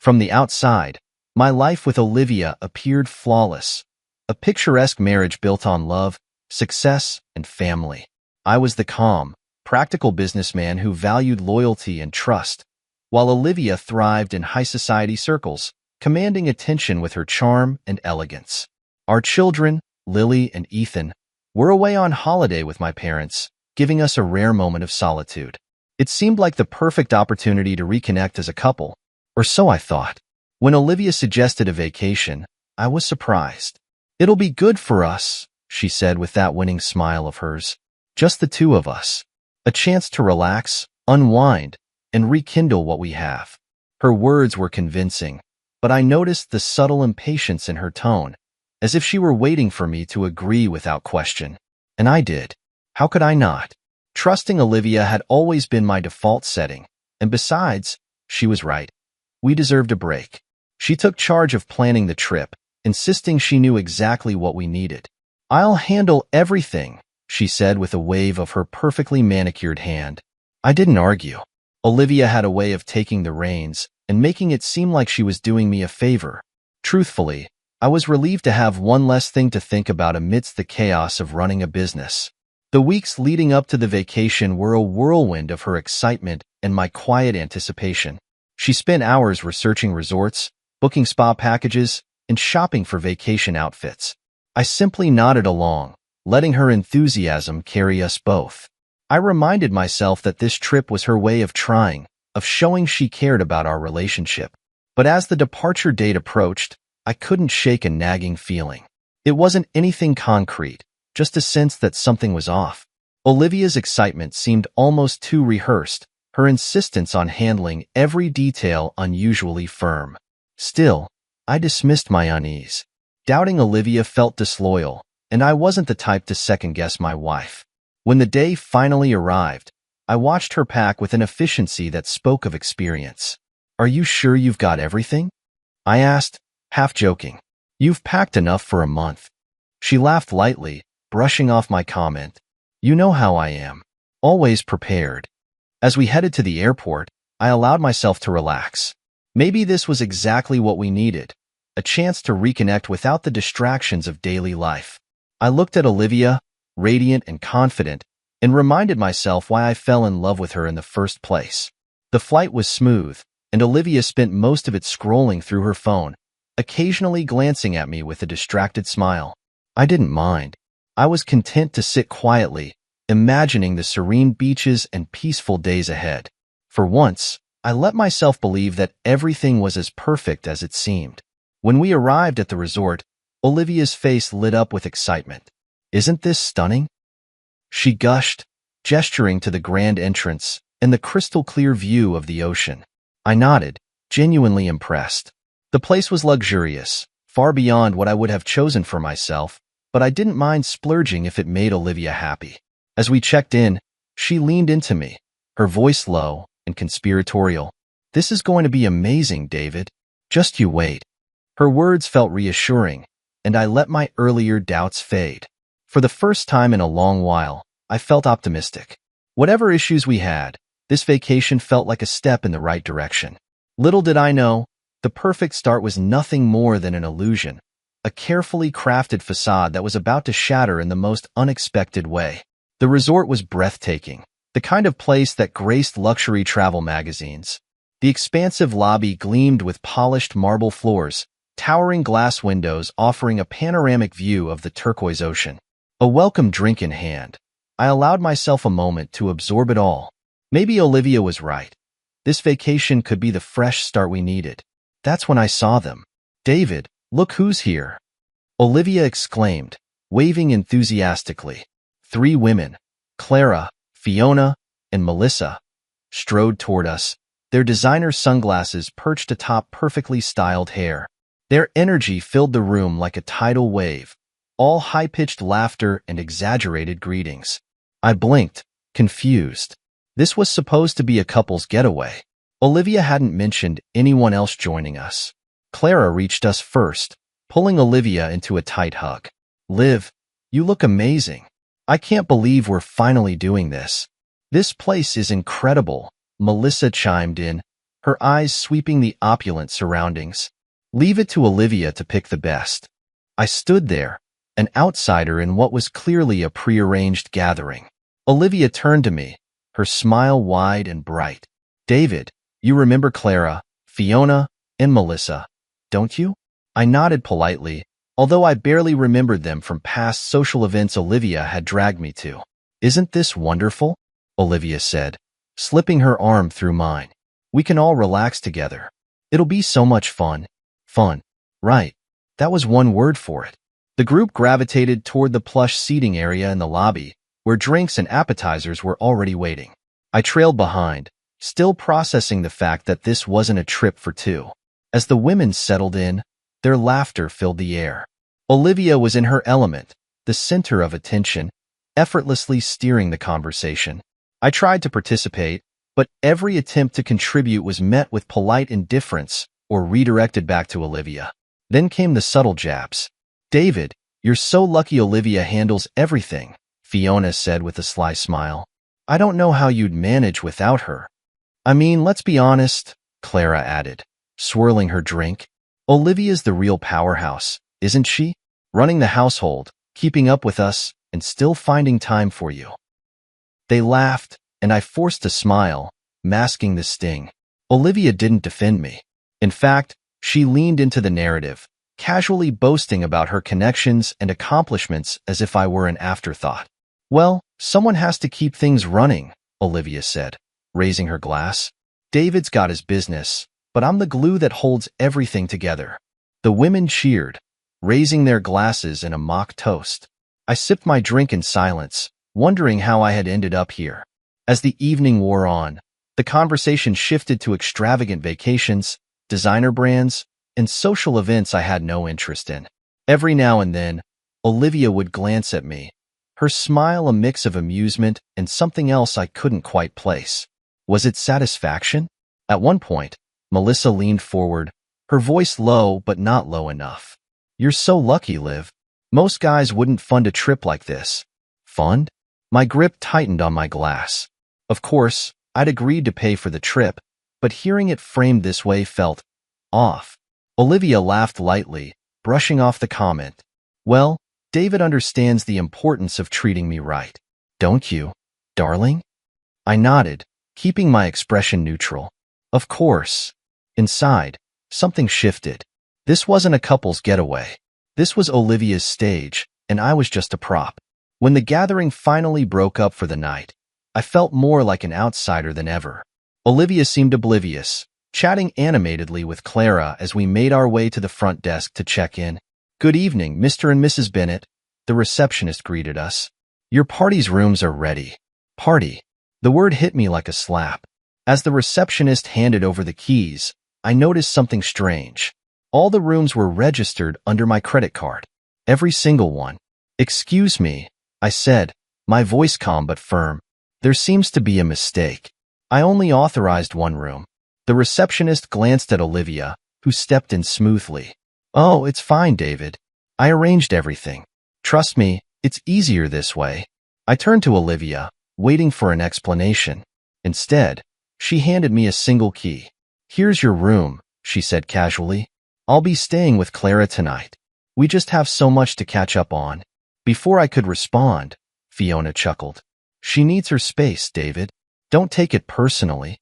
From the outside, my life with Olivia appeared flawless, a picturesque marriage built on love, success, and family. I was the calm, practical businessman who valued loyalty and trust, while Olivia thrived in high society circles, commanding attention with her charm and elegance. Our children, Lily and Ethan, were away on holiday with my parents, giving us a rare moment of solitude. It seemed like the perfect opportunity to reconnect as a couple, or so I thought. When Olivia suggested a vacation, I was surprised. "It'll be good for us," she said with that winning smile of hers. "Just the two of us. A chance to relax, unwind, and rekindle what we have." Her words were convincing, but I noticed the subtle impatience in her tone, as if she were waiting for me to agree without question. And I did. How could I not? Trusting Olivia had always been my default setting, and besides, she was right. We deserved a break. She took charge of planning the trip, insisting she knew exactly what we needed. "I'll handle everything," she said with a wave of her perfectly manicured hand. I didn't argue. Olivia had a way of taking the reins and making it seem like she was doing me a favor. Truthfully, I was relieved to have one less thing to think about amidst the chaos of running a business. The weeks leading up to the vacation were a whirlwind of her excitement and my quiet anticipation. She spent hours researching resorts, booking spa packages, and shopping for vacation outfits. I simply nodded along, letting her enthusiasm carry us both. I reminded myself that this trip was her way of trying, of showing she cared about our relationship. But as the departure date approached, I couldn't shake a nagging feeling. It wasn't anything concrete, just a sense that something was off. Olivia's excitement seemed almost too rehearsed, her insistence on handling every detail unusually firm. Still, I dismissed my unease. Doubting Olivia felt disloyal, and I wasn't the type to second-guess my wife. When the day finally arrived, I watched her pack with an efficiency that spoke of experience. "Are you sure you've got everything?" I asked, half joking. "You've packed enough for a month." She laughed lightly, brushing off my comment. "You know how I am. Always prepared." As we headed to the airport, I allowed myself to relax. Maybe this was exactly what we needed, a chance to reconnect without the distractions of daily life. I looked at Olivia, radiant and confident, and reminded myself why I fell in love with her in the first place. The flight was smooth, and Olivia spent most of it scrolling through her phone, occasionally glancing at me with a distracted smile. I didn't mind. I was content to sit quietly, imagining the serene beaches and peaceful days ahead. For once, I let myself believe that everything was as perfect as it seemed. When we arrived at the resort, Olivia's face lit up with excitement. "Isn't this stunning?" she gushed, gesturing to the grand entrance and the crystal-clear view of the ocean. I nodded, genuinely impressed. The place was luxurious, far beyond what I would have chosen for myself, but I didn't mind splurging if it made Olivia happy. As we checked in, she leaned into me, her voice low and conspiratorial. "This is going to be amazing, David. Just you wait." Her words felt reassuring, and I let my earlier doubts fade. For the first time in a long while, I felt optimistic. Whatever issues we had, this vacation felt like a step in the right direction. Little did I know, the perfect start was nothing more than an illusion, a carefully crafted facade that was about to shatter in the most unexpected way. The resort was breathtaking, the kind of place that graced luxury travel magazines. The expansive lobby gleamed with polished marble floors, towering glass windows offering a panoramic view of the turquoise ocean. A welcome drink in hand, I allowed myself a moment to absorb it all. Maybe Olivia was right. This vacation could be the fresh start we needed. That's when I saw them. "David, look who's here!" Olivia exclaimed, waving enthusiastically. 3 women, Clara, Fiona, and Melissa, strode toward us, their designer sunglasses perched atop perfectly styled hair. Their energy filled the room like a tidal wave, all high-pitched laughter and exaggerated greetings. I blinked, confused. This was supposed to be a couple's getaway. Olivia hadn't mentioned anyone else joining us. Clara reached us first, pulling Olivia into a tight hug. "Liv, you look amazing. I can't believe we're finally doing this." "This place is incredible," Melissa chimed in, her eyes sweeping the opulent surroundings. Leave it to Olivia to pick the best. I stood there, an outsider in what was clearly a prearranged gathering. Olivia turned to me, her smile wide and bright. David, you remember Clara, Fiona, and Melissa, don't you? I nodded politely, although I barely remembered them from past social events Olivia had dragged me to. Isn't this wonderful? Olivia said, slipping her arm through mine. We can all relax together. It'll be so much fun. Fun. Right. That was one word for it. The group gravitated toward the plush seating area in the lobby, where drinks and appetizers were already waiting. I trailed behind, still processing the fact that this wasn't a trip for two. As the women settled in, their laughter filled the air. Olivia was in her element, the center of attention, effortlessly steering the conversation. I tried to participate, but every attempt to contribute was met with polite indifference or redirected back to Olivia. Then came the subtle jabs. David, you're so lucky Olivia handles everything, Fiona said with a sly smile. I don't know how you'd manage without her. I mean, let's be honest, Clara added, swirling her drink. Olivia's the real powerhouse, isn't she? Running the household, keeping up with us, and still finding time for you. They laughed, and I forced a smile, masking the sting. Olivia didn't defend me. In fact, she leaned into the narrative, casually boasting about her connections and accomplishments as if I were an afterthought. Well, someone has to keep things running, Olivia said, raising her glass. David's got his business, but I'm the glue that holds everything together. The women cheered, raising their glasses in a mock toast. I sipped my drink in silence, wondering how I had ended up here. As the evening wore on, the conversation shifted to extravagant vacations, designer brands, and social events I had no interest in. Every now and then, Olivia would glance at me, her smile a mix of amusement and something else I couldn't quite place. Was it satisfaction? At one point, Melissa leaned forward, her voice low but not low enough. You're so lucky, Liv. Most guys wouldn't fund a trip like this. Fund? My grip tightened on my glass. Of course, I'd agreed to pay for the trip, but hearing it framed this way felt off. Olivia laughed lightly, brushing off the comment. Well, David understands the importance of treating me right. Don't you, darling? I nodded, keeping my expression neutral. Of course. Inside, something shifted. This wasn't a couple's getaway. This was Olivia's stage, and I was just a prop. When the gathering finally broke up for the night, I felt more like an outsider than ever. Olivia seemed oblivious, chatting animatedly with Clara as we made our way to the front desk to check in. Good evening, Mr. and Mrs. Bennett, the receptionist greeted us. Your party's rooms are ready. Party. The word hit me like a slap. As the receptionist handed over the keys, I noticed something strange. All the rooms were registered under my credit card. Every single one. Excuse me, I said, my voice calm but firm. There seems to be a mistake. I only authorized one room. The receptionist glanced at Olivia, who stepped in smoothly. Oh, it's fine, David. I arranged everything. Trust me, it's easier this way. I turned to Olivia, waiting for an explanation. Instead, she handed me a single key. Here's your room, she said casually. I'll be staying with Clara tonight. We just have so much to catch up on. Before I could respond, Fiona chuckled. She needs her space, David. Don't take it personally.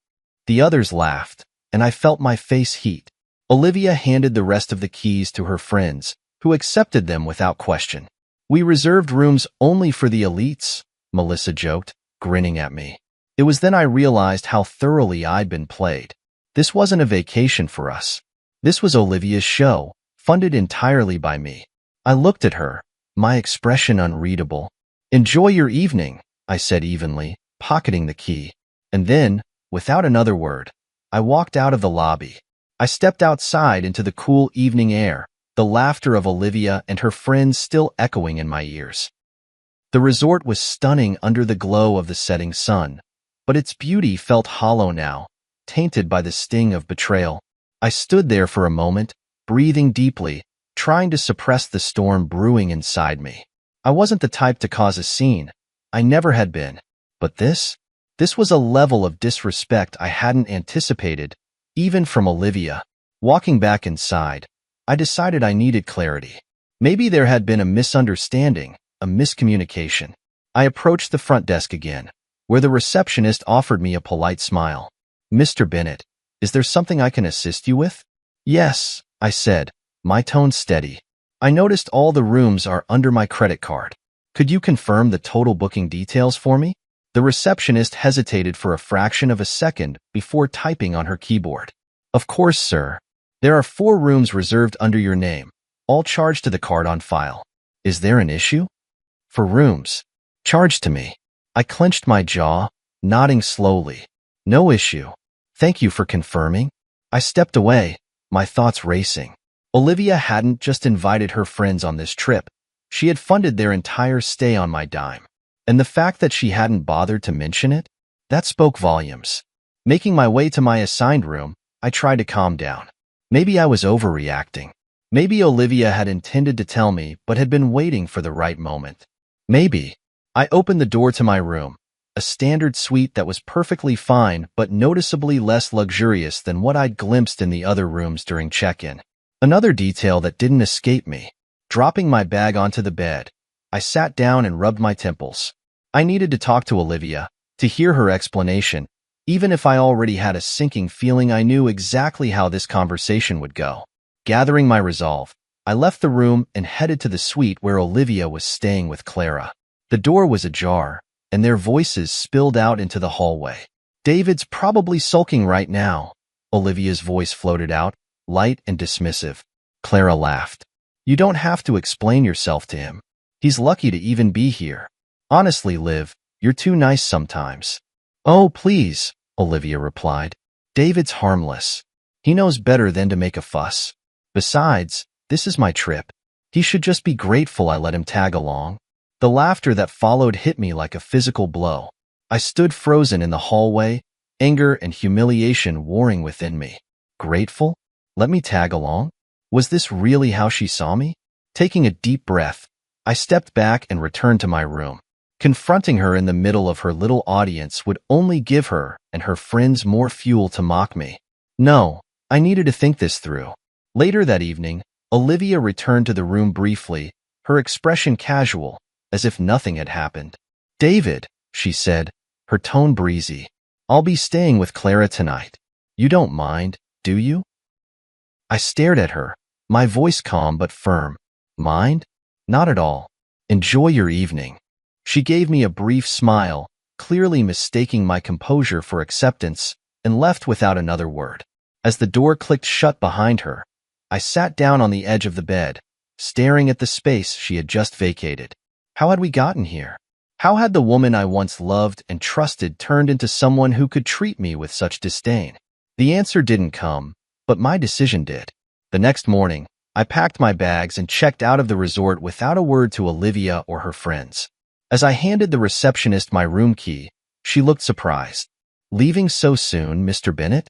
The others laughed, and I felt my face heat. Olivia handed the rest of the keys to her friends, who accepted them without question. We reserved rooms only for the elites, Melissa joked, grinning at me. It was then I realized how thoroughly I'd been played. This wasn't a vacation for us. This was Olivia's show, funded entirely by me. I looked at her, my expression unreadable. Enjoy your evening, I said evenly, pocketing the key. And then, without another word, I walked out of the lobby. I stepped outside into the cool evening air, the laughter of Olivia and her friends still echoing in my ears. The resort was stunning under the glow of the setting sun, but its beauty felt hollow now, tainted by the sting of betrayal. I stood there for a moment, breathing deeply, trying to suppress the storm brewing inside me. I wasn't the type to cause a scene. I never had been. But this was a level of disrespect I hadn't anticipated, even from Olivia. Walking back inside, I decided I needed clarity. Maybe there had been a misunderstanding, a miscommunication. I approached the front desk again, where the receptionist offered me a polite smile. "Mr. Bennett, is there something I can assist you with?" "Yes," I said, my tone steady. "I noticed all the rooms are under my credit card. Could you confirm the total booking details for me?" The receptionist hesitated for a fraction of a second before typing on her keyboard. "Of course, sir. There are 4 rooms reserved under your name, all charged to the card on file. Is there an issue?" "For rooms charged to me." I clenched my jaw, nodding slowly. "No issue. Thank you for confirming." I stepped away, my thoughts racing. Olivia hadn't just invited her friends on this trip. She had funded their entire stay on my dime. And the fact that she hadn't bothered to mention it, that spoke volumes. Making my way to my assigned room, I tried to calm down. Maybe I was overreacting. Maybe Olivia had intended to tell me but had been waiting for the right moment. Maybe. I opened the door to my room, a standard suite that was perfectly fine but noticeably less luxurious than what I'd glimpsed in the other rooms during check-in. Another detail that didn't escape me. Dropping my bag onto the bed, I sat down and rubbed my temples. I needed to talk to Olivia, to hear her explanation, even if I already had a sinking feeling I knew exactly how this conversation would go. Gathering my resolve, I left the room and headed to the suite where Olivia was staying with Clara. The door was ajar, and their voices spilled out into the hallway. "David's probably sulking right now," Olivia's voice floated out, light and dismissive. Clara laughed. "You don't have to explain yourself to him. He's lucky to even be here. Honestly, Liv, you're too nice sometimes." "Oh, please," Olivia replied. "David's harmless. He knows better than to make a fuss. Besides, this is my trip. He should just be grateful I let him tag along." The laughter that followed hit me like a physical blow. I stood frozen in the hallway, anger and humiliation warring within me. Grateful? Let me tag along? Was this really how she saw me? Taking a deep breath, I stepped back and returned to my room. Confronting her in the middle of her little audience would only give her and her friends more fuel to mock me. No, I needed to think this through. Later that evening, Olivia returned to the room briefly, her expression casual, as if nothing had happened. "David," she said, her tone breezy, "I'll be staying with Clara tonight. You don't mind, do you?" I stared at her, my voice calm but firm. "Mind? Not at all. Enjoy your evening." She gave me a brief smile, clearly mistaking my composure for acceptance, and left without another word. As the door clicked shut behind her, I sat down on the edge of the bed, staring at the space she had just vacated. How had we gotten here? How had the woman I once loved and trusted turned into someone who could treat me with such disdain? The answer didn't come, but my decision did. The next morning, I packed my bags and checked out of the resort without a word to Olivia or her friends. As I handed the receptionist my room key, she looked surprised. "Leaving so soon, Mr. Bennett?"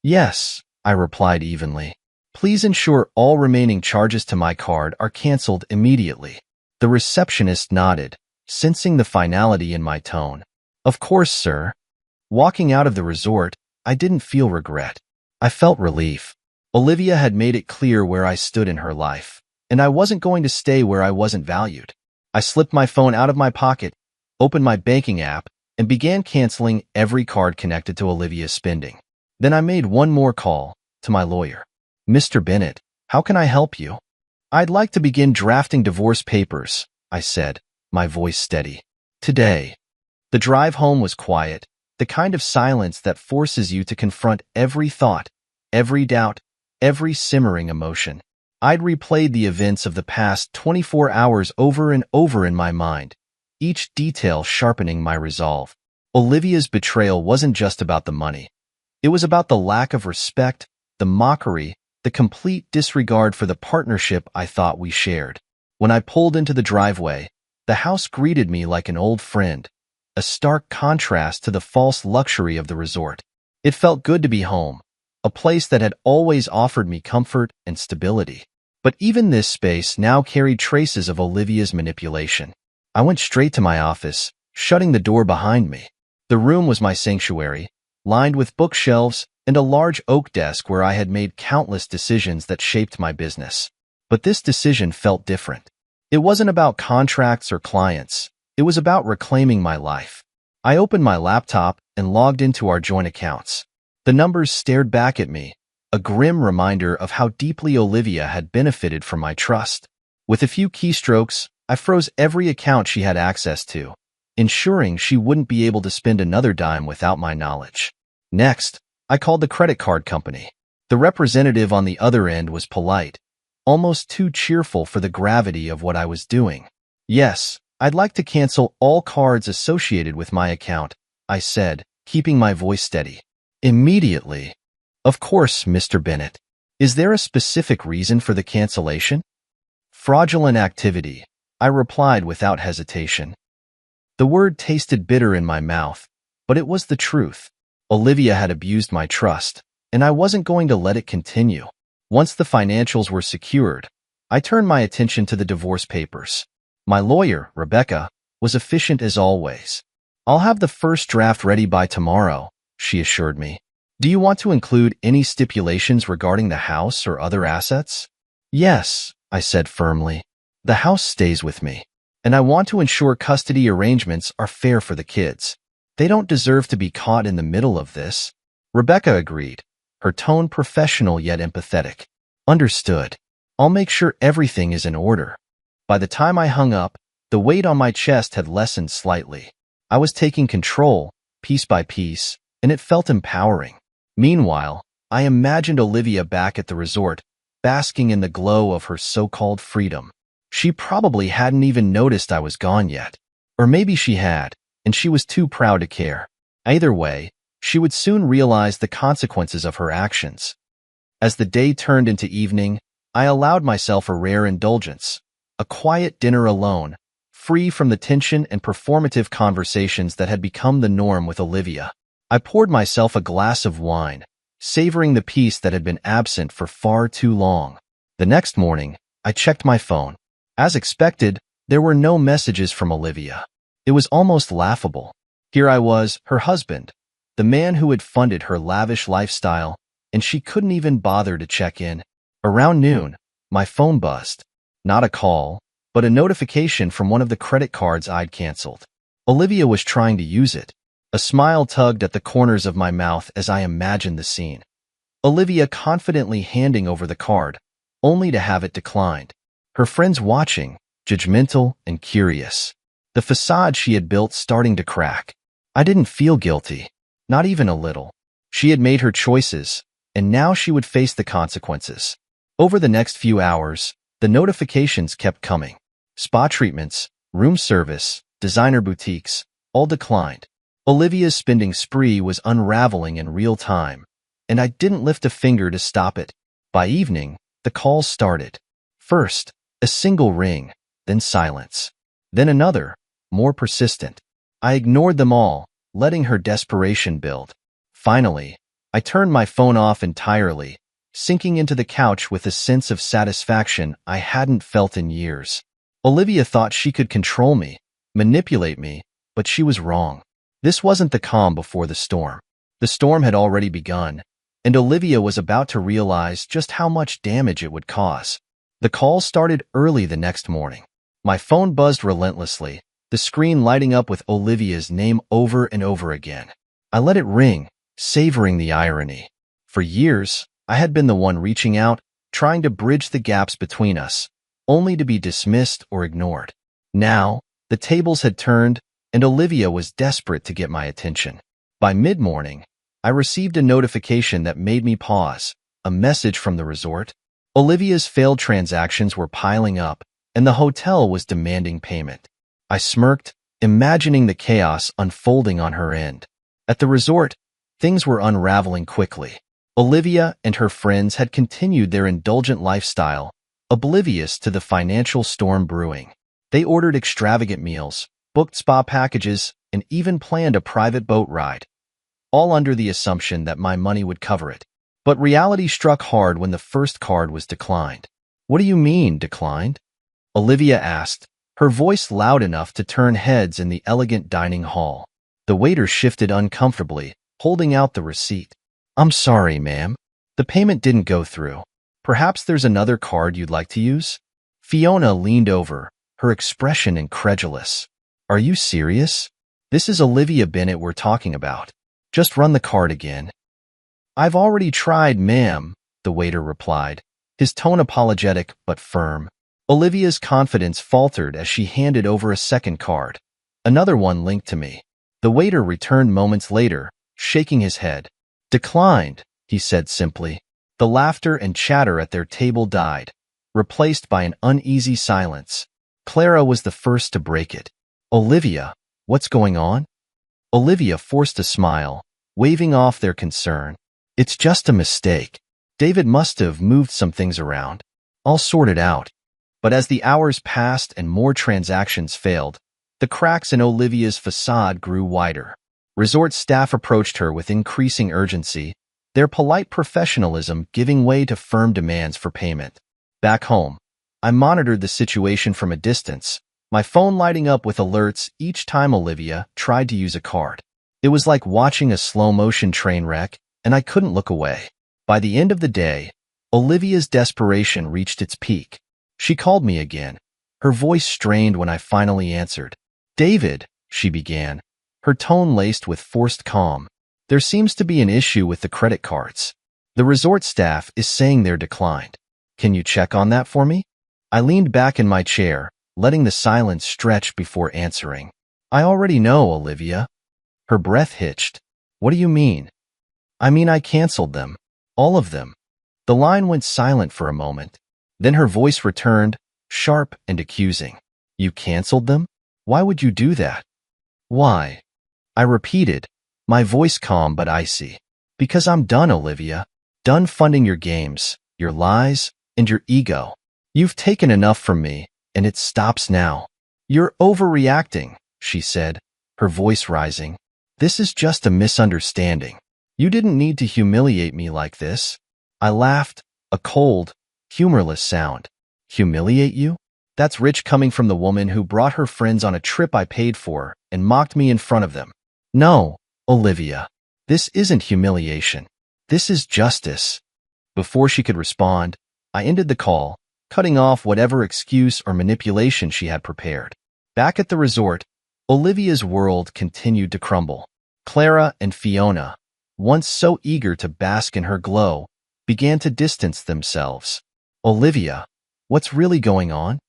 "Yes," I replied evenly. "Please ensure all remaining charges to my card are canceled immediately." The receptionist nodded, sensing the finality in my tone. "Of course, sir." Walking out of the resort, I didn't feel regret. I felt relief. Olivia had made it clear where I stood in her life, and I wasn't going to stay where I wasn't valued. I slipped my phone out of my pocket, opened my banking app, and began canceling every card connected to Olivia's spending. Then I made one more call, to my lawyer. "Mr. Bennett, how can I help you?" "I'd like to begin drafting divorce papers," I said, my voice steady. "Today." The drive home was quiet, the kind of silence that forces you to confront every thought, every doubt, every simmering emotion. I'd replayed the events of the past 24 hours over and over in my mind, each detail sharpening my resolve. Olivia's betrayal wasn't just about the money. It was about the lack of respect, the mockery, the complete disregard for the partnership I thought we shared. When I pulled into the driveway, the house greeted me like an old friend, a stark contrast to the false luxury of the resort. It felt good to be home, a place that had always offered me comfort and stability. But even this space now carried traces of Olivia's manipulation. I went straight to my office, shutting the door behind me. The room was my sanctuary, lined with bookshelves and a large oak desk where I had made countless decisions that shaped my business. But this decision felt different. It wasn't about contracts or clients. It was about reclaiming my life. I opened my laptop and logged into our joint accounts. The numbers stared back at me, a grim reminder of how deeply Olivia had benefited from my trust. With a few keystrokes, I froze every account she had access to, ensuring she wouldn't be able to spend another dime without my knowledge. Next, I called the credit card company. The representative on the other end was polite, almost too cheerful for the gravity of what I was doing. "Yes, I'd like to cancel all cards associated with my account," I said, keeping my voice steady. "Immediately." "Of course, Mr. Bennett. Is there a specific reason for the cancellation?" "Fraudulent activity," I replied without hesitation. The word tasted bitter in my mouth, but it was the truth. Olivia had abused my trust, and I wasn't going to let it continue. Once the financials were secured, I turned my attention to the divorce papers. My lawyer, Rebecca, was efficient as always. "I'll have the first draft ready by tomorrow," she assured me. "Do you want to include any stipulations regarding the house or other assets?" "Yes," I said firmly. "The house stays with me, and I want to ensure custody arrangements are fair for the kids. They don't deserve to be caught in the middle of this." Rebecca agreed, her tone professional yet empathetic. "Understood. I'll make sure everything is in order." By the time I hung up, the weight on my chest had lessened slightly. I was taking control, piece by piece, and it felt empowering. Meanwhile, I imagined Olivia back at the resort, basking in the glow of her so-called freedom. She probably hadn't even noticed I was gone yet. Or maybe she had, and she was too proud to care. Either way, she would soon realize the consequences of her actions. As the day turned into evening, I allowed myself a rare indulgence, a quiet dinner alone, free from the tension and performative conversations that had become the norm with Olivia. I poured myself a glass of wine, savoring the peace that had been absent for far too long. The next morning, I checked my phone. As expected, there were no messages from Olivia. It was almost laughable. Here I was, her husband, the man who had funded her lavish lifestyle, and she couldn't even bother to check in. Around noon, my phone buzzed. Not a call, but a notification from one of the credit cards I'd canceled. Olivia was trying to use it. A smile tugged at the corners of my mouth as I imagined the scene. Olivia confidently handing over the card, only to have it declined. Her friends watching, judgmental and curious. The facade she had built starting to crack. I didn't feel guilty, not even a little. She had made her choices, and now she would face the consequences. Over the next few hours, the notifications kept coming. Spa treatments, room service, designer boutiques, all declined. Olivia's spending spree was unraveling in real time, and I didn't lift a finger to stop it. By evening, the calls started. First, a single ring, then silence. Then another, more persistent. I ignored them all, letting her desperation build. Finally, I turned my phone off entirely, sinking into the couch with a sense of satisfaction I hadn't felt in years. Olivia thought she could control me, manipulate me, but she was wrong. This wasn't the calm before the storm. The storm had already begun, and Olivia was about to realize just how much damage it would cause. The call started early the next morning. My phone buzzed relentlessly, the screen lighting up with Olivia's name over and over again. I let it ring, savoring the irony. For years, I had been the one reaching out, trying to bridge the gaps between us, only to be dismissed or ignored. Now, the tables had turned, and Olivia was desperate to get my attention. By mid-morning, I received a notification that made me pause, a message from the resort. Olivia's failed transactions were piling up, and the hotel was demanding payment. I smirked, imagining the chaos unfolding on her end. At the resort, things were unraveling quickly. Olivia and her friends had continued their indulgent lifestyle, oblivious to the financial storm brewing. They ordered extravagant meals, booked spa packages, and even planned a private boat ride, all under the assumption that my money would cover it. But reality struck hard when the first card was declined. "What do you mean, declined?" Olivia asked, her voice loud enough to turn heads in the elegant dining hall. The waiter shifted uncomfortably, holding out the receipt. I'm sorry, ma'am. The payment didn't go through. Perhaps there's another card you'd like to use? Fiona leaned over, her expression incredulous. Are you serious? This is Olivia Bennett we're talking about. Just run the card again. I've already tried, ma'am, the waiter replied, his tone apologetic but firm. Olivia's confidence faltered as she handed over a second card, another one linked to me. The waiter returned moments later, shaking his head. Declined, he said simply. The laughter and chatter at their table died, replaced by an uneasy silence. Clara was the first to break it. Olivia, what's going on? Olivia forced a smile, waving off their concern. It's just a mistake. David must have moved some things around. I'll sort it out. But as the hours passed and more transactions failed, the cracks in Olivia's facade grew wider. Resort staff approached her with increasing urgency, their polite professionalism giving way to firm demands for payment. Back home, I monitored the situation from a distance, my phone lighting up with alerts each time Olivia tried to use a card. It was like watching a slow-motion train wreck, and I couldn't look away. By the end of the day, Olivia's desperation reached its peak. She called me again, her voice strained when I finally answered. David, she began, her tone laced with forced calm. There seems to be an issue with the credit cards. The resort staff is saying they're declined. Can you check on that for me? I leaned back in my chair, letting the silence stretch before answering. I already know, Olivia. Her breath hitched. What do you mean? I mean I canceled them. All of them. The line went silent for a moment. Then her voice returned, sharp and accusing. You canceled them? Why would you do that? Why? I repeated, my voice calm but icy. Because I'm done, Olivia. Done funding your games, your lies, and your ego. You've taken enough from me, and it stops now. You're overreacting, she said, her voice rising. This is just a misunderstanding. You didn't need to humiliate me like this. I laughed, a cold, humorless sound. Humiliate you? That's rich coming from the woman who brought her friends on a trip I paid for and mocked me in front of them. No, Olivia. This isn't humiliation. This is justice. Before she could respond, I ended the call, cutting off whatever excuse or manipulation she had prepared. Back at the resort, Olivia's world continued to crumble. Clara and Fiona, once so eager to bask in her glow, began to distance themselves. Olivia, what's really going on?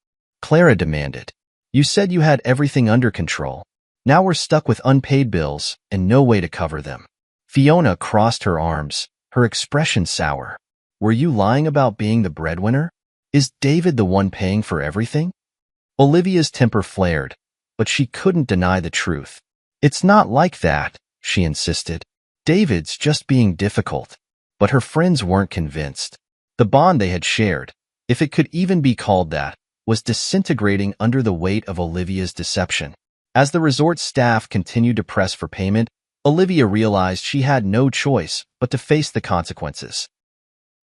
Clara demanded. You said you had everything under control. Now we're stuck with unpaid bills and no way to cover them. Fiona crossed her arms, her expression sour. Were you lying about being the breadwinner? Is David the one paying for everything? Olivia's temper flared, but she couldn't deny the truth. It's not like that, she insisted. David's just being difficult. But her friends weren't convinced. The bond they had shared, if it could even be called that, was disintegrating under the weight of Olivia's deception. As the resort staff continued to press for payment, Olivia realized she had no choice but to face the consequences.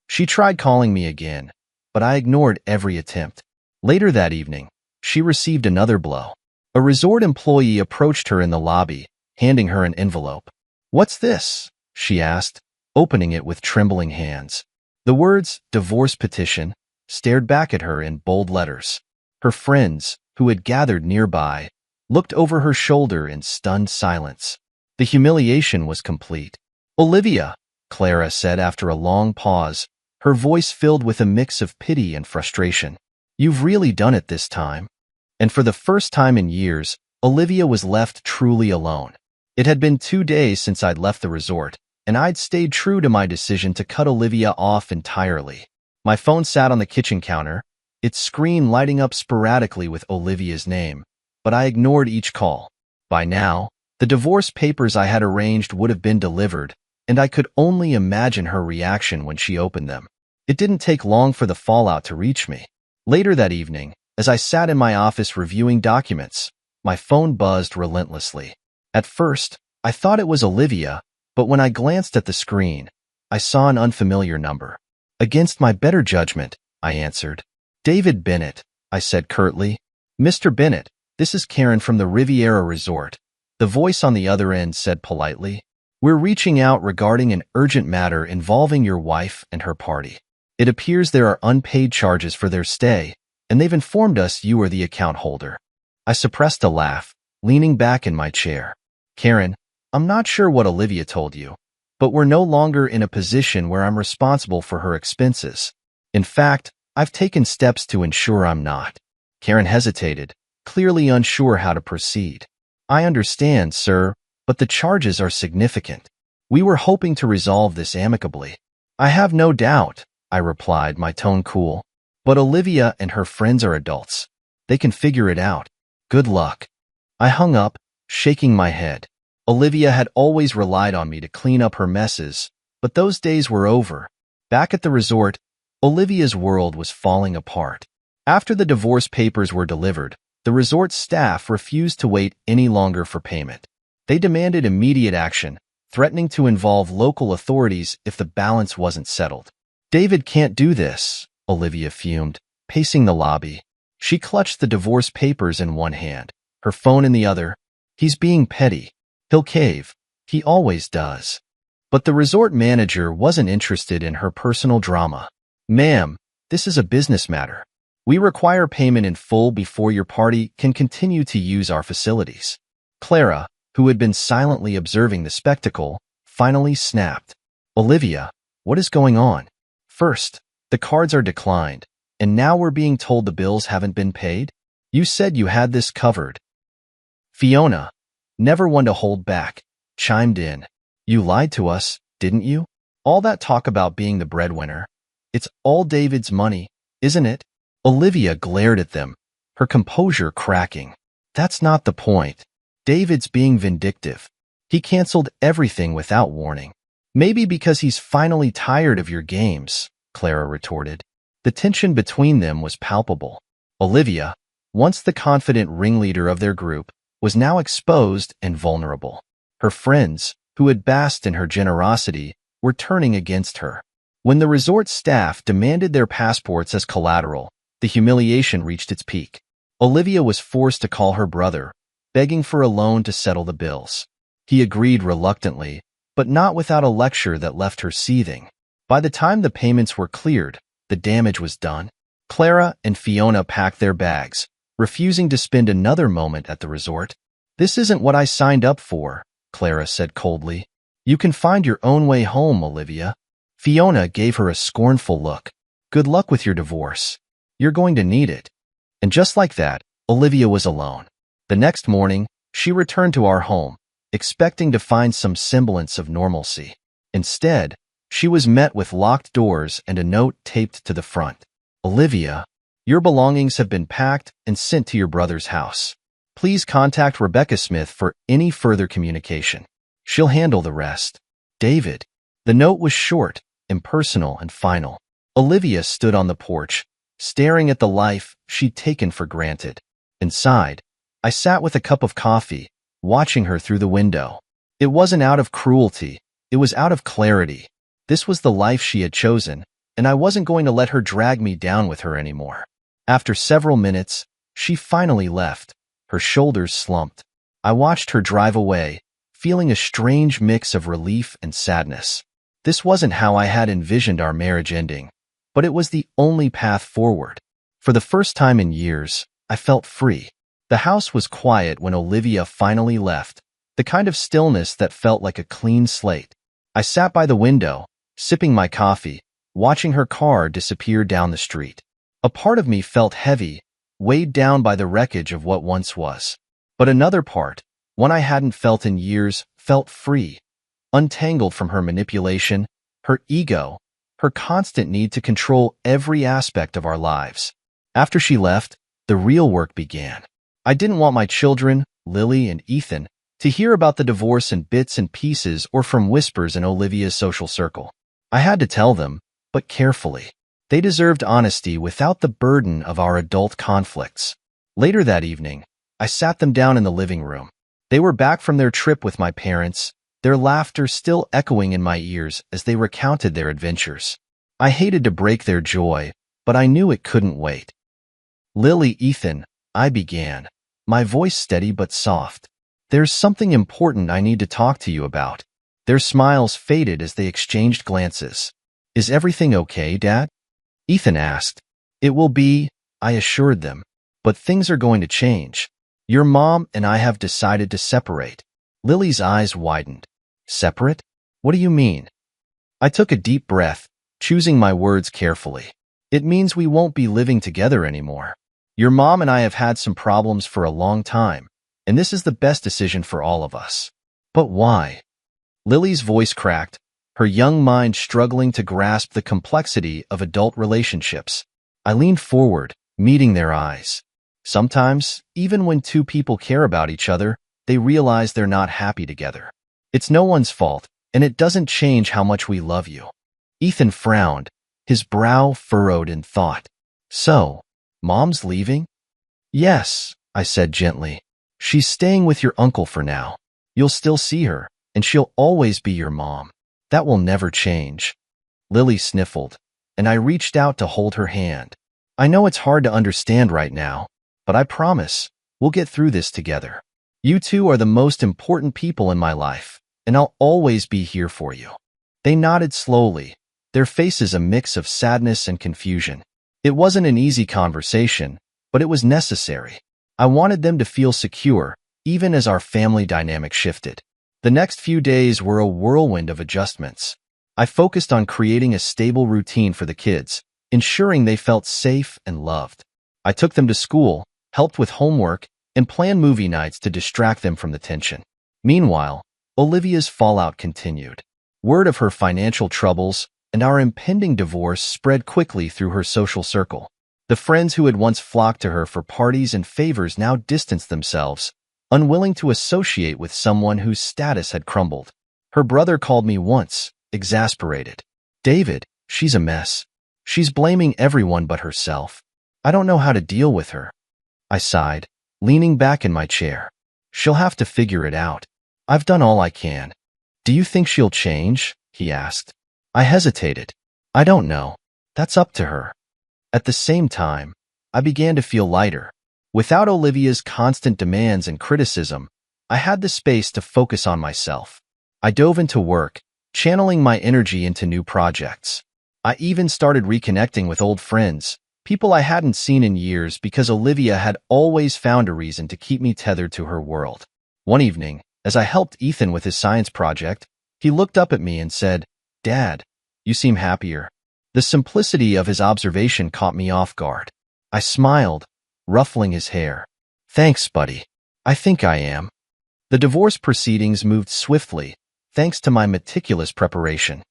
She tried calling me again, but I ignored every attempt. Later that evening, she received another blow. A resort employee approached her in the lobby, handing her an envelope. What's this? She asked, opening it with trembling hands. The words, divorce petition, stared back at her in bold letters. Her friends, who had gathered nearby, looked over her shoulder in stunned silence. The humiliation was complete. Olivia, Clara said after a long pause, her voice filled with a mix of pity and frustration. You've really done it this time. And for the first time in years, Olivia was left truly alone. It had been 2 days since I'd left the resort, and I'd stayed true to my decision to cut Olivia off entirely. My phone sat on the kitchen counter, its screen lighting up sporadically with Olivia's name, but I ignored each call. By now, the divorce papers I had arranged would have been delivered, and I could only imagine her reaction when she opened them. It didn't take long for the fallout to reach me. Later that evening, as I sat in my office reviewing documents, my phone buzzed relentlessly. At first, I thought it was Olivia, but when I glanced at the screen, I saw an unfamiliar number. Against my better judgment, I answered. David Bennett, I said curtly. Mr. Bennett, this is Karen from the Riviera Resort. The voice on the other end said politely. We're reaching out regarding an urgent matter involving your wife and her party. It appears there are unpaid charges for their stay, and they've informed us you are the account holder. I suppressed a laugh, leaning back in my chair. Karen, I'm not sure what Olivia told you, but we're no longer in a position where I'm responsible for her expenses. In fact, I've taken steps to ensure I'm not. Karen hesitated, clearly unsure how to proceed. I understand, sir, but the charges are significant. We were hoping to resolve this amicably. I have no doubt, I replied, my tone cool. But Olivia and her friends are adults. They can figure it out. Good luck. I hung up, shaking my head. Olivia had always relied on me to clean up her messes, but those days were over. Back at the resort, Olivia's world was falling apart. After the divorce papers were delivered, the resort staff refused to wait any longer for payment. They demanded immediate action, threatening to involve local authorities if the balance wasn't settled. David can't do this, Olivia fumed, pacing the lobby. She clutched the divorce papers in one hand, her phone in the other. He's being petty. He'll cave. He always does. But the resort manager wasn't interested in her personal drama. Ma'am, this is a business matter. We require payment in full before your party can continue to use our facilities. Clara, who had been silently observing the spectacle, finally snapped. Olivia, what is going on? First, the cards are declined, and now we're being told the bills haven't been paid? You said you had this covered. Fiona, never one to hold back, chimed in. You lied to us, didn't you? All that talk about being the breadwinner. It's all David's money, isn't it? Olivia glared at them, her composure cracking. That's not the point. David's being vindictive. He canceled everything without warning. Maybe because he's finally tired of your games, Clara retorted. The tension between them was palpable. Olivia, once the confident ringleader of their group, was now exposed and vulnerable. Her friends, who had basked in her generosity, were turning against her. When the resort staff demanded their passports as collateral, the humiliation reached its peak. Olivia was forced to call her brother, begging for a loan to settle the bills. He agreed reluctantly, but not without a lecture that left her seething. By the time the payments were cleared, the damage was done. Clara and Fiona packed their bags, refusing to spend another moment at the resort. This isn't what I signed up for, Clara said coldly. You can find your own way home, Olivia. Fiona gave her a scornful look. Good luck with your divorce. You're going to need it. And just like that, Olivia was alone. The next morning, she returned to our home, expecting to find some semblance of normalcy. Instead, she was met with locked doors and a note taped to the front. Olivia, your belongings have been packed and sent to your brother's house. Please contact Rebecca Smith for any further communication. She'll handle the rest. David. The note was short, impersonal, and final. Olivia stood on the porch, staring at the life she'd taken for granted. Inside, I sat with a cup of coffee, watching her through the window. It wasn't out of cruelty, it was out of clarity. This was the life she had chosen, and I wasn't going to let her drag me down with her anymore. After several minutes, she finally left, her shoulders slumped. I watched her drive away, feeling a strange mix of relief and sadness. This wasn't how I had envisioned our marriage ending, but it was the only path forward. For the first time in years, I felt free. The house was quiet when Olivia finally left, the kind of stillness that felt like a clean slate. I sat by the window, sipping my coffee, watching her car disappear down the street. A part of me felt heavy, weighed down by the wreckage of what once was. But another part, one I hadn't felt in years, felt free, untangled from her manipulation, her ego, her constant need to control every aspect of our lives. After she left, the real work began. I didn't want my children, Lily and Ethan, to hear about the divorce in bits and pieces or from whispers in Olivia's social circle. I had to tell them, but carefully. They deserved honesty without the burden of our adult conflicts. Later that evening, I sat them down in the living room. They were back from their trip with my parents, their laughter still echoing in my ears as they recounted their adventures. I hated to break their joy, but I knew it couldn't wait. Lily, Ethan, I began, my voice steady but soft. There's something important I need to talk to you about. Their smiles faded as they exchanged glances. "Is everything okay, Dad?" Ethan asked. "It will be," I assured them. "But things are going to change. Your mom and I have decided to separate." Lily's eyes widened. "Separate? What do you mean?" I took a deep breath, choosing my words carefully. "It means we won't be living together anymore. Your mom and I have had some problems for a long time, and this is the best decision for all of us." "But why?" Lily's voice cracked, her young mind struggling to grasp the complexity of adult relationships. I leaned forward, meeting their eyes. Sometimes, even when two people care about each other, they realize they're not happy together. It's no one's fault, and it doesn't change how much we love you. Ethan frowned, his brow furrowed in thought. "So, Mom's leaving?" "Yes," I said gently. "She's staying with your uncle for now. You'll still see her, and she'll always be your mom. That will never change." Lily sniffled, and I reached out to hold her hand. "I know it's hard to understand right now, but I promise, we'll get through this together. You two are the most important people in my life, and I'll always be here for you." They nodded slowly, their faces a mix of sadness and confusion. It wasn't an easy conversation, but it was necessary. I wanted them to feel secure, even as our family dynamic shifted. The next few days were a whirlwind of adjustments. I focused on creating a stable routine for the kids, ensuring they felt safe and loved. I took them to school, helped with homework, and planned movie nights to distract them from the tension. Meanwhile, Olivia's fallout continued. Word of her financial troubles and our impending divorce spread quickly through her social circle. The friends who had once flocked to her for parties and favors now distanced themselves, unwilling to associate with someone whose status had crumbled. Her brother called me once, exasperated. "David, she's a mess. She's blaming everyone but herself. I don't know how to deal with her." I sighed, leaning back in my chair. "She'll have to figure it out. I've done all I can." "Do you think she'll change?" he asked. I hesitated. "I don't know. That's up to her." At the same time, I began to feel lighter. Without Olivia's constant demands and criticism, I had the space to focus on myself. I dove into work, channeling my energy into new projects. I even started reconnecting with old friends, people I hadn't seen in years because Olivia had always found a reason to keep me tethered to her world. One evening, as I helped Ethan with his science project, he looked up at me and said, "Dad, you seem happier." The simplicity of his observation caught me off guard. I smiled, ruffling his hair. "Thanks, buddy. I think I am." The divorce proceedings moved swiftly, thanks to my meticulous preparation.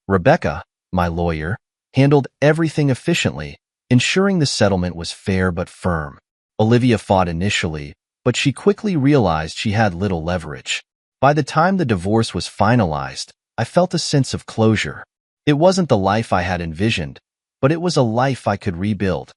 Rebecca, my lawyer, handled everything efficiently, ensuring the settlement was fair but firm. Olivia fought initially, but she quickly realized she had little leverage. By the time the divorce was finalized, I felt a sense of closure. It wasn't the life I had envisioned, but it was a life I could rebuild.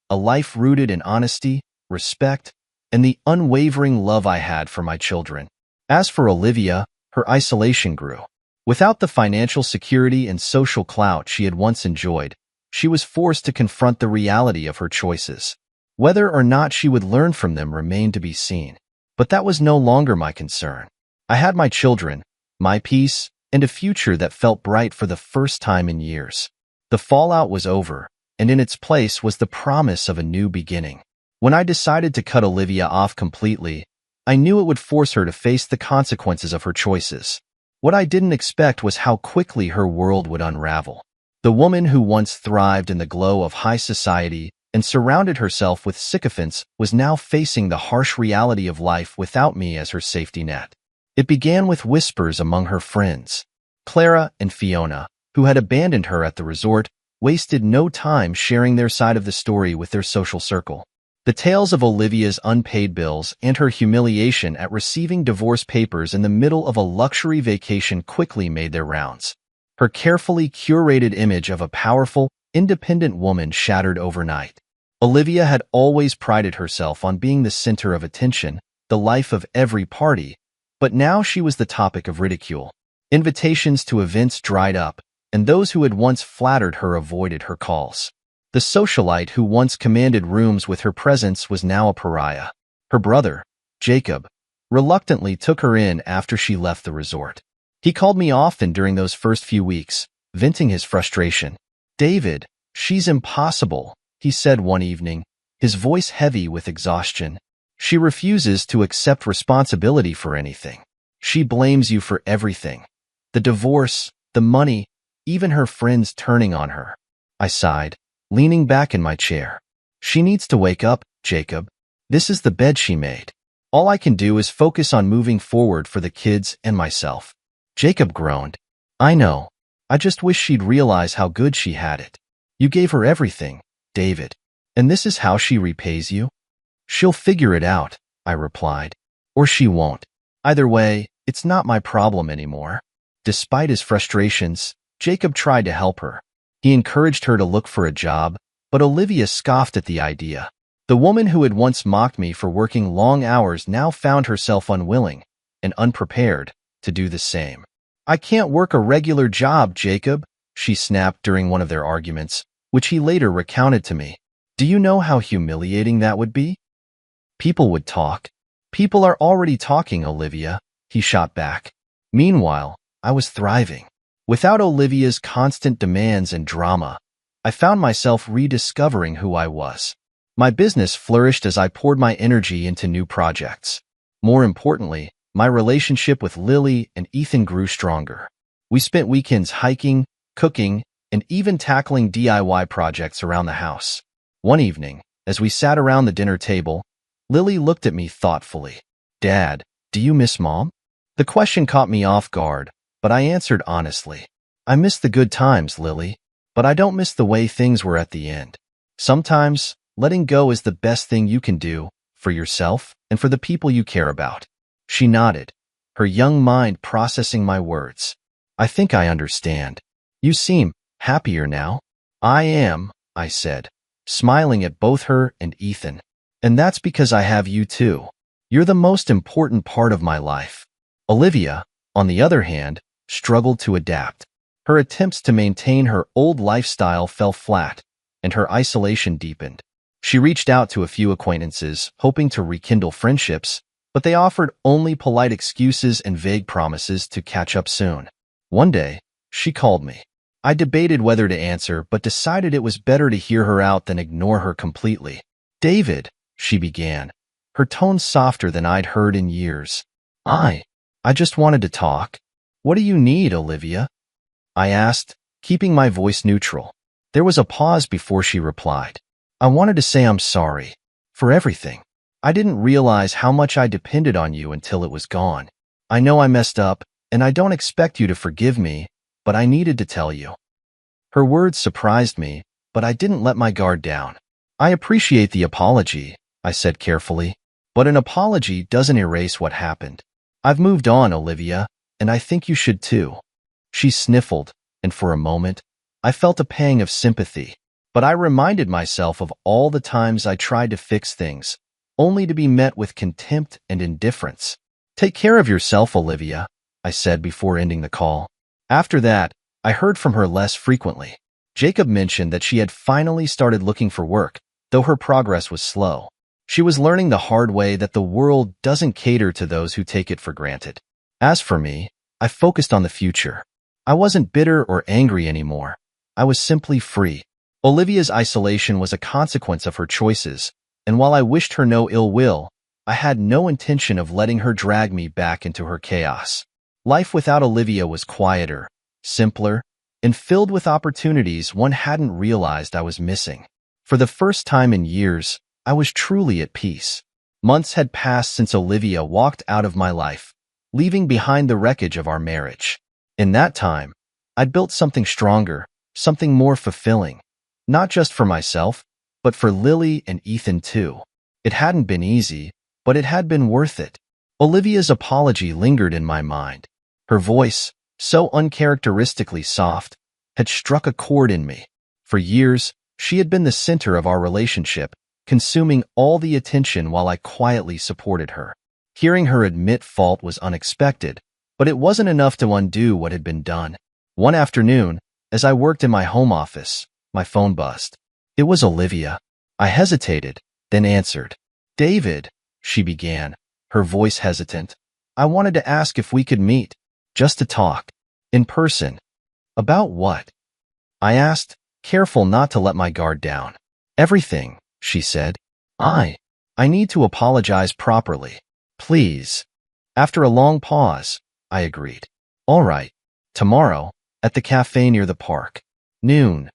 A life rooted in honesty, respect, and the unwavering love I had for my children. As for Olivia, her isolation grew. Without the financial security and social clout she had once enjoyed, she was forced to confront the reality of her choices. Whether or not she would learn from them remained to be seen. But that was no longer my concern. I had my children, my peace, and a future that felt bright for the first time in years. The fallout was over, and in its place was the promise of a new beginning. When I decided to cut Olivia off completely, I knew it would force her to face the consequences of her choices. What I didn't expect was how quickly her world would unravel. The woman who once thrived in the glow of high society and surrounded herself with sycophants was now facing the harsh reality of life without me as her safety net. It began with whispers among her friends. Clara and Fiona, who had abandoned her at the resort, wasted no time sharing their side of the story with their social circle. The tales of Olivia's unpaid bills and her humiliation at receiving divorce papers in the middle of a luxury vacation quickly made their rounds. Her carefully curated image of a powerful, independent woman shattered overnight. Olivia had always prided herself on being the center of attention, the life of every party, but now she was the topic of ridicule. Invitations to events dried up, and those who had once flattered her avoided her calls. The socialite who once commanded rooms with her presence was now a pariah. Her brother, Jacob, reluctantly took her in after she left the resort. He called me often during those first few weeks, venting his frustration. "David, she's impossible," he said one evening, his voice heavy with exhaustion. "She refuses to accept responsibility for anything. She blames you for everything. The divorce, the money, even her friends turning on her." I sighed, leaning back in my chair. "She needs to wake up, Jacob. This is the bed she made. All I can do is focus on moving forward for the kids and myself." Jacob groaned. "I know. I just wish she'd realize how good she had it. You gave her everything, David. And this is how she repays you?" "She'll figure it out," I replied. "Or she won't. Either way, it's not my problem anymore." Despite his frustrations, Jacob tried to help her. He encouraged her to look for a job, but Olivia scoffed at the idea. The woman who had once mocked me for working long hours now found herself unwilling and unprepared to do the same. "I can't work a regular job, Jacob," she snapped during one of their arguments, which he later recounted to me. "Do you know how humiliating that would be?" "People would talk." "People are already talking, Olivia," he shot back. Meanwhile, I was thriving. Without Olivia's constant demands and drama, I found myself rediscovering who I was. My business flourished as I poured my energy into new projects. More importantly, my relationship with Lily and Ethan grew stronger. We spent weekends hiking, cooking, and even tackling DIY projects around the house. One evening, as we sat around the dinner table, Lily looked at me thoughtfully. "Dad, do you miss Mom?" The question caught me off guard, but I answered honestly. "I miss the good times, Lily, but I don't miss the way things were at the end. Sometimes, letting go is the best thing you can do for yourself and for the people you care about." She nodded, her young mind processing my words. "I think I understand. You seem happier now." "I am," I said, smiling at both her and Ethan. "And that's because I have you too. You're the most important part of my life." Olivia, on the other hand, struggled to adapt. Her attempts to maintain her old lifestyle fell flat, and her isolation deepened. She reached out to a few acquaintances, hoping to rekindle friendships, but they offered only polite excuses and vague promises to catch up soon. One day, she called me. I debated whether to answer, but decided it was better to hear her out than ignore her completely. "David," she began, her tone softer than I'd heard in years. I just wanted to talk." "What do you need, Olivia?" I asked, keeping my voice neutral. There was a pause before she replied. "I wanted to say I'm sorry. For everything. I didn't realize how much I depended on you until it was gone. I know I messed up, and I don't expect you to forgive me, but I needed to tell you." Her words surprised me, but I didn't let my guard down. "I appreciate the apology," I said carefully, "but an apology doesn't erase what happened. I've moved on, Olivia, and I think you should too." She sniffled, and for a moment, I felt a pang of sympathy, but I reminded myself of all the times I tried to fix things, only to be met with contempt and indifference. "Take care of yourself, Olivia," I said before ending the call. After that, I heard from her less frequently. Jacob mentioned that she had finally started looking for work, though her progress was slow. She was learning the hard way that the world doesn't cater to those who take it for granted. As for me, I focused on the future. I wasn't bitter or angry anymore. I was simply free. Olivia's isolation was a consequence of her choices, and while I wished her no ill will, I had no intention of letting her drag me back into her chaos. Life without Olivia was quieter, simpler, and filled with opportunities one hadn't realized I was missing. For the first time in years, I was truly at peace. Months had passed since Olivia walked out of my life, leaving behind the wreckage of our marriage. In that time, I'd built something stronger, something more fulfilling, not just for myself, but for Lily and Ethan too. It hadn't been easy, but it had been worth it. Olivia's apology lingered in my mind. Her voice, so uncharacteristically soft, had struck a chord in me. For years, she had been the center of our relationship, consuming all the attention while I quietly supported her. Hearing her admit fault was unexpected, but it wasn't enough to undo what had been done. One afternoon, as I worked in my home office, my phone buzzed. It was Olivia. I hesitated, then answered. "David," she began, her voice hesitant. "I wanted to ask if we could meet." Just to talk. In person. About what? I asked, careful not to let my guard down. Everything, she said. I need to apologize properly. Please. After a long pause, I agreed. All right. Tomorrow, at the cafe near the park. Noon.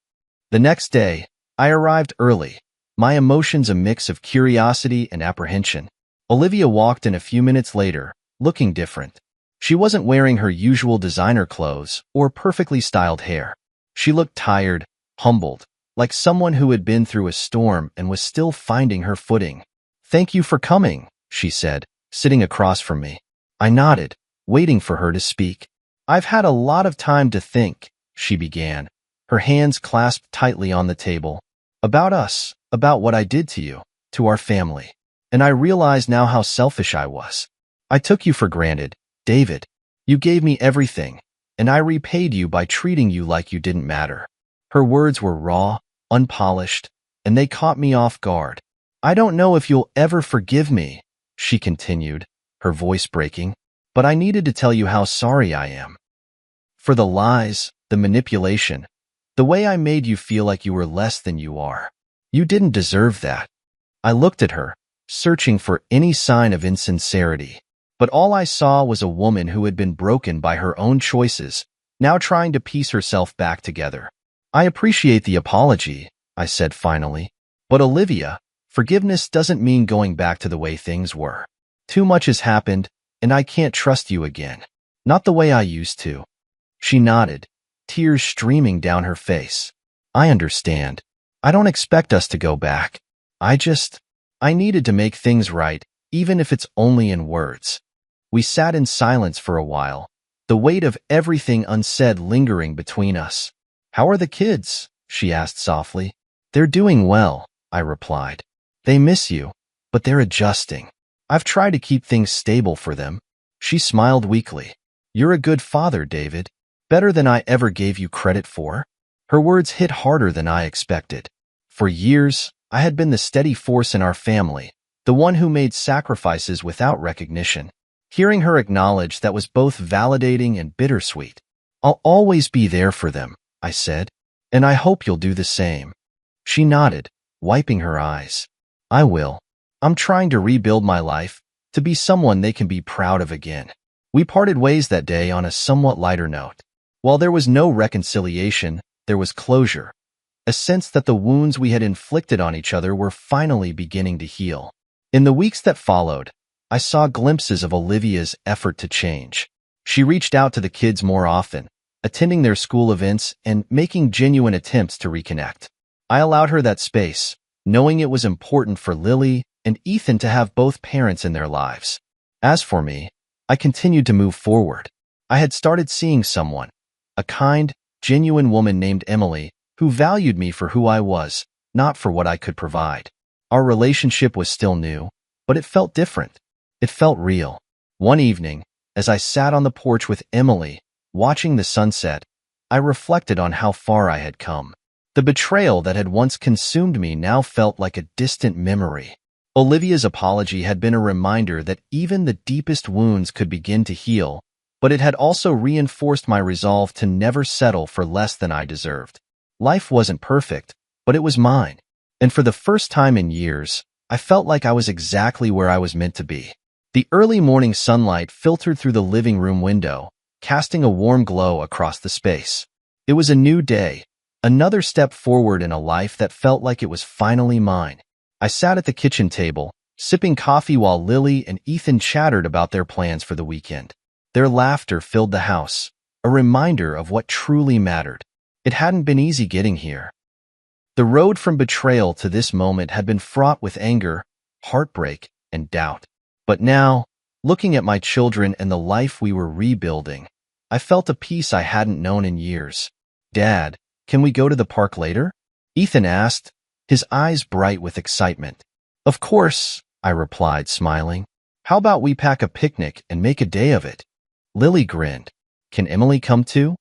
The next day, I arrived early, my emotions a mix of curiosity and apprehension. Olivia walked in a few minutes later, looking different. She wasn't wearing her usual designer clothes or perfectly styled hair. She looked tired, humbled, like someone who had been through a storm and was still finding her footing. "Thank you for coming," she said, sitting across from me. I nodded, waiting for her to speak. "I've had a lot of time to think," she began, her hands clasped tightly on the table. "About us, about what I did to you, to our family. And I realize now how selfish I was. I took you for granted, David. You gave me everything, and I repaid you by treating you like you didn't matter." Her words were raw, unpolished, and they caught me off guard. "I don't know if you'll ever forgive me," she continued, her voice breaking, "but I needed to tell you how sorry I am. For the lies, the manipulation, the way I made you feel like you were less than you are. You didn't deserve that." I looked at her, searching for any sign of insincerity, but all I saw was a woman who had been broken by her own choices, now trying to piece herself back together. "I appreciate the apology," I said finally, "but Olivia, forgiveness doesn't mean going back to the way things were. Too much has happened, and I can't trust you again. Not the way I used to." She nodded, tears streaming down her face. "I understand. I don't expect us to go back. I needed to make things right, even if it's only in words." We sat in silence for a while, the weight of everything unsaid lingering between us. "How are the kids?" she asked softly. "They're doing well," I replied. "They miss you, but they're adjusting. I've tried to keep things stable for them." She smiled weakly. "You're a good father, David. Better than I ever gave you credit for." Her words hit harder than I expected. For years, I had been the steady force in our family, the one who made sacrifices without recognition. Hearing her acknowledge that was both validating and bittersweet. "I'll always be there for them," I said, "and I hope you'll do the same." She nodded, wiping her eyes. "I will. I'm trying to rebuild my life, to be someone they can be proud of again." We parted ways that day on a somewhat lighter note. While there was no reconciliation, there was closure, a sense that the wounds we had inflicted on each other were finally beginning to heal. In the weeks that followed, I saw glimpses of Olivia's effort to change. She reached out to the kids more often, attending their school events and making genuine attempts to reconnect. I allowed her that space, knowing it was important for Lily and Ethan to have both parents in their lives. As for me, I continued to move forward. I had started seeing someone, a kind, genuine woman named Emily, who valued me for who I was, not for what I could provide. Our relationship was still new, but it felt different. It felt real. One evening, as I sat on the porch with Emily, watching the sunset, I reflected on how far I had come. The betrayal that had once consumed me now felt like a distant memory. Olivia's apology had been a reminder that even the deepest wounds could begin to heal, but it had also reinforced my resolve to never settle for less than I deserved. Life wasn't perfect, but it was mine. And for the first time in years, I felt like I was exactly where I was meant to be. The early morning sunlight filtered through the living room window, casting a warm glow across the space. It was a new day, another step forward in a life that felt like it was finally mine. I sat at the kitchen table, sipping coffee while Lily and Ethan chattered about their plans for the weekend. Their laughter filled the house, a reminder of what truly mattered. It hadn't been easy getting here. The road from betrayal to this moment had been fraught with anger, heartbreak, and doubt. But now, looking at my children and the life we were rebuilding, I felt a peace I hadn't known in years. "Dad, can we go to the park later?" Ethan asked, his eyes bright with excitement. "Of course," I replied, smiling. "How about we pack a picnic and make a day of it?" Lily grinned. "Can Emily come too?"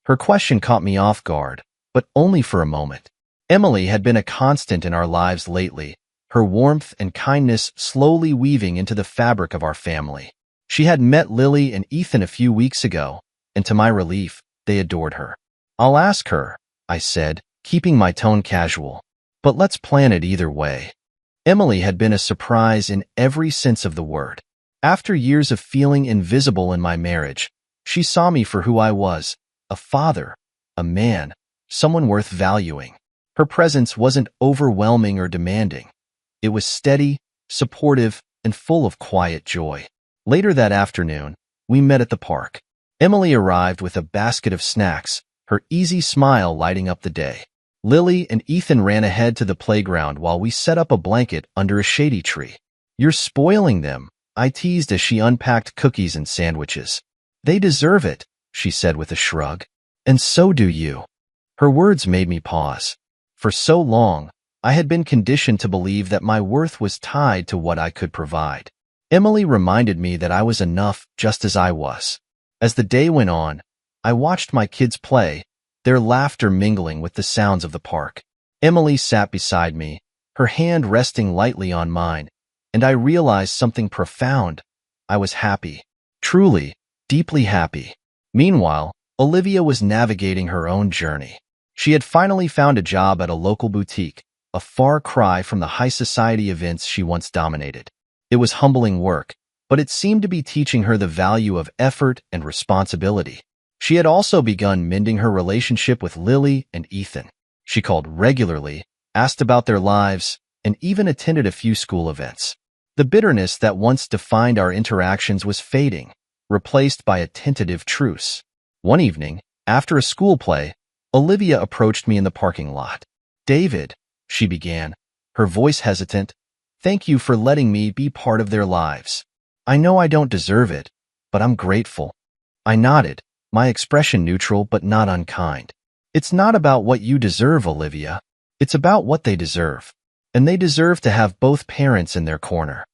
Her question caught me off guard, but only for a moment. Emily had been a constant in our lives lately, her warmth and kindness slowly weaving into the fabric of our family. She had met Lily and Ethan a few weeks ago, and to my relief, they adored her. "I'll ask her," I said, keeping my tone casual. "But let's plan it either way." Emily had been a surprise in every sense of the word. After years of feeling invisible in my marriage, she saw me for who I was, a father, a man, someone worth valuing. Her presence wasn't overwhelming or demanding. It was steady, supportive, and full of quiet joy. Later that afternoon, we met at the park. Emily arrived with a basket of snacks, her easy smile lighting up the day. Lily and Ethan ran ahead to the playground while we set up a blanket under a shady tree. "You're spoiling them," I teased as she unpacked cookies and sandwiches. "They deserve it," she said with a shrug. "And so do you." Her words made me pause. For so long, I had been conditioned to believe that my worth was tied to what I could provide. Emily reminded me that I was enough just as I was. As the day went on, I watched my kids play, their laughter mingling with the sounds of the park. Emily sat beside me, her hand resting lightly on mine, and I realized something profound. I was happy. Truly, deeply happy. Meanwhile, Olivia was navigating her own journey. She had finally found a job at a local boutique, a far cry from the high society events she once dominated. It was humbling work, but it seemed to be teaching her the value of effort and responsibility. She had also begun mending her relationship with Lily and Ethan. She called regularly, asked about their lives, and even attended a few school events. The bitterness that once defined our interactions was fading, replaced by a tentative truce. One evening, after a school play, Olivia approached me in the parking lot. "David," she began, her voice hesitant, "thank you for letting me be part of their lives. I know I don't deserve it, but I'm grateful." I nodded, my expression neutral but not unkind. "It's not about what you deserve, Olivia. It's about what they deserve. And they deserve to have both parents in their corner."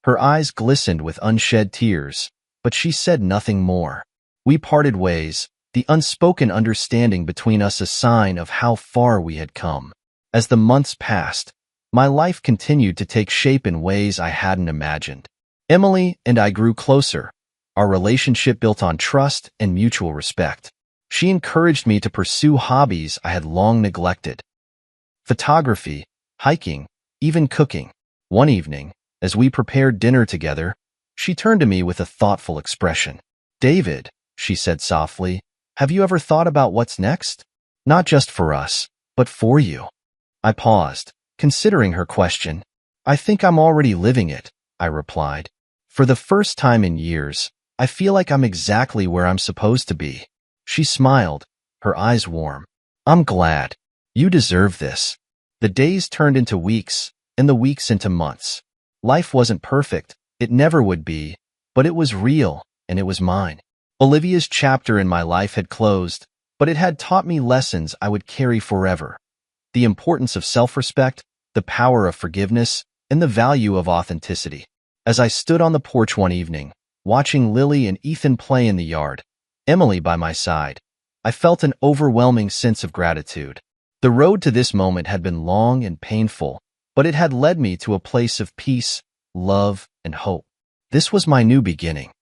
Her eyes glistened with unshed tears, but she said nothing more. We parted ways, the unspoken understanding between us a sign of how far we had come. As the months passed, my life continued to take shape in ways I hadn't imagined. Emily and I grew closer, our relationship built on trust and mutual respect. She encouraged me to pursue hobbies I had long neglected: photography, hiking, even cooking. One evening, as we prepared dinner together, she turned to me with a thoughtful expression. "David," she said softly, "have you ever thought about what's next? Not just for us, but for you." I paused, considering her question. "I think I'm already living it," I replied. "For the first time in years, I feel like I'm exactly where I'm supposed to be." She smiled, her eyes warm. "I'm glad. You deserve this." The days turned into weeks, and the weeks into months. Life wasn't perfect, it never would be, but it was real, and it was mine. Olivia's chapter in my life had closed, but it had taught me lessons I would carry forever. The importance of self-respect, the power of forgiveness, and the value of authenticity. As I stood on the porch one evening, watching Lily and Ethan play in the yard, Emily by my side, I felt an overwhelming sense of gratitude. The road to this moment had been long and painful, but it had led me to a place of peace, love, and hope. This was my new beginning.